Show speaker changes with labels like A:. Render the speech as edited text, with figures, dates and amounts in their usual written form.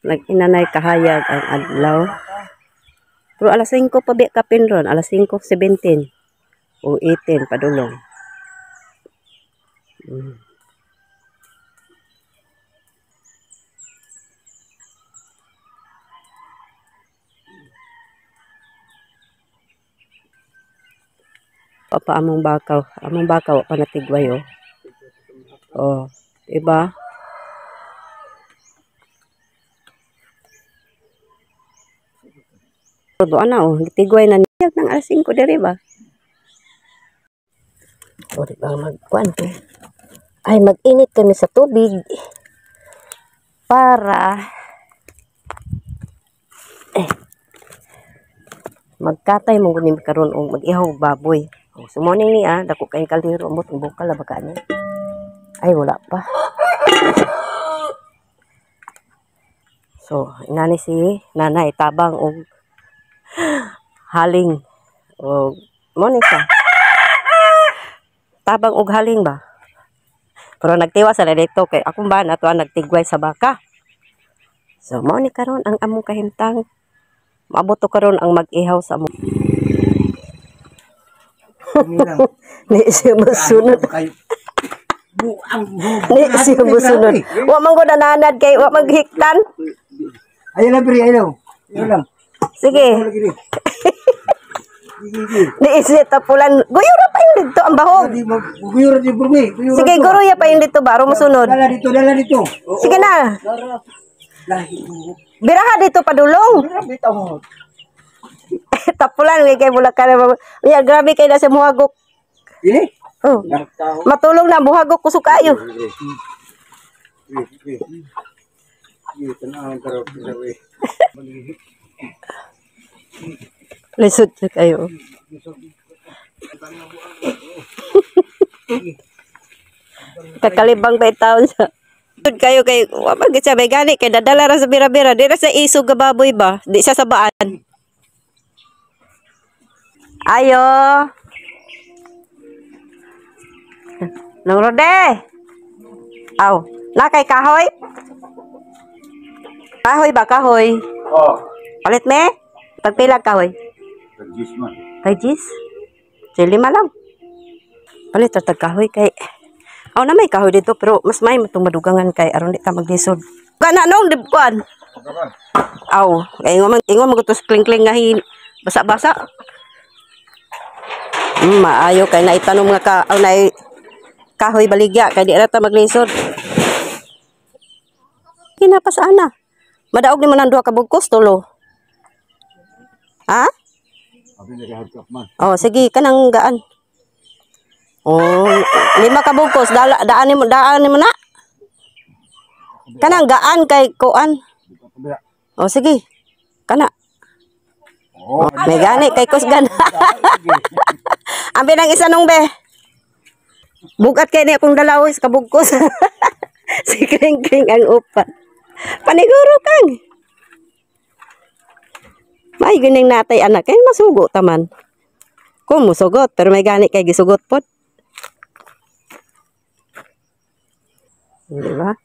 A: Nag-inanay kahayag ang adlaw. Pero alas 5 pa biya kapin ron, alas 5:17 o 18 padulong. Papa among bakaw pa natigway oh. Oh, diba? Doon na oh, tigway na niya ng alas 5 diri ba? O diba magkuan ko? Ay mag-init kami sa tubig para magkatay mo kunim karon og mag-ihaw baboy. O sumoning ni dako kay kaldero mo tong bukal baka ni. Ay wala pa. So, inani si nanay tabang og haling o Monica. Tabang og haling ba? Pero nagtiwa sa dito kay akong ba nato nagtigway sa baka. So, Monica ron ang among kahimtang. Maabot to karon ang mag-ihaw sa among. Ni siya masunod. Ni siya masunod. Wa man ko nananad kay wa maghiktan.
B: Ayo lang beri ayo. Ayo lang.
A: Sige. Ni isip tapulan. Guyura pa yun dito ang bahog.
B: Guyura di burmi.
A: Sige, guruya pa yun dito baro masunod.
B: Dala dito.
A: Sige na. Biraha dito padulong. Tapulan kay Bulacan. Ya grabe kay na sa muhagok.
B: Ini?
A: Oh. Matulong na buhagok kusog kayo. Lisod sa kayo. Kakalibang ba taon sa kayo kay wapag sa may gani kay dadala ra sa bira-bira di ra sa isog ga baboy ba di siya sa baan. Ayo. Nang rode. Aw, na kay kahoy? Kahoy ba kahoy?
B: Oh.
A: Palit me? Pagpila kahoy?
B: Tagis man.
A: Tagis? Lima lang. Palit ta kahoy kay. Aw na may kahoy dito pero mas may matong madugangan kay aron di ta maglisod. Kana nong dibkuan. Aw, ingon magutos kling-kling nga basa-basa. Maayo kay naitanom nga ka aw nay kahoy baligya kay di ra ta maglisod. Kinapasana. Madaog ni man ang duha ka bugkos tulo. Ha? Oh, sige kanang gaan. Oh, 5 ka bugkos daan mo na. Kanang gaan kay kuan. Oh, sige. Kana. Oh, may gani kay kusgan. Ambi nang isa nung be. Bugat kay ni akong dalawis ka bugkos. Si kring-kring ang upat. Paniguro kang. May gining natay anak kay masugo taman. Kung musugot pero may gani kay gisugot pod. Di ba?